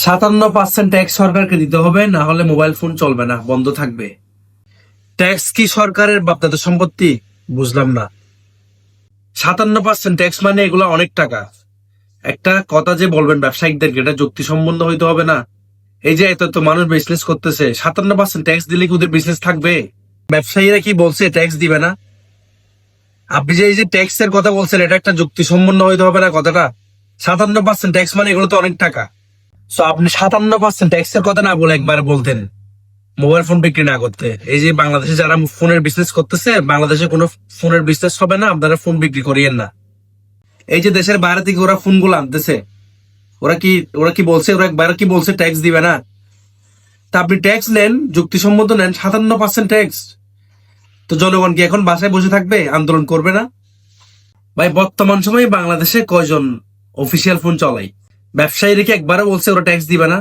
57% tax সরকারকে দিতে হবে, না হলে মোবাইল ফোন চলবে না, বন্ধ থাকবে। ট্যাক্স কি সরকারের বাপদাদের সম্পত্তি? বুঝলাম না। 57% ট্যাক্স মানে এগুলো অনেক টাকা। একটা কথা যে বলবেন ব্যবসায়িকদেরকে, এটা যুক্তিসম্পন্ন হইতে হবে না? এই যে এত এত মানুষ বিজনেস করতেছে, 57% ট্যাক্স দিলে কি ওদের বিজনেস থাকবে? ব্যবসায়ীরা কি বলছে ট্যাক্স দিবে না? আপনি যে এই যে ট্যাক্স এর কথা বলছেন, এটা একটা যুক্তিসম্পন্ন হইতে হবে না কথাটা? 57% ট্যাক্স মানে এগুলো তো অনেক টাকা। সো আপনি 57% ট্যাক্স এর কথা না বলে একবার বলতেন মোবাইল ফোন বিক্রি না করতে। এই যে বাংলাদেশে যারা ফোনের বিজনেস করতেছে, বাংলাদেশে কোনো ফোনের বিজনেস হবে না, আপনারা ফোন বিক্রি করিয়েন না। এই যে দেশের বাইরে থেকে ওরা ফোন গুলো আনতেছে, ওরা কি ওরা কি বলছে, ওরা একবার কি বলছে ট্যাক্স দিবে না? তা আপনি ট্যাক্স নেন, যুক্তিসম্মত নেন, 57% ট্যাক্স। তো জনগণ কি এখন বাসায় বসে থাকবে, আন্দোলন করবে না? ভাই, বর্তমান সময়ে বাংলাদেশে কয়জন অফিসিয়াল ফোন চলাই? ব্যবসায়ীরা কি একবারও বলছে ওরা ট্যাক্স দিবে না?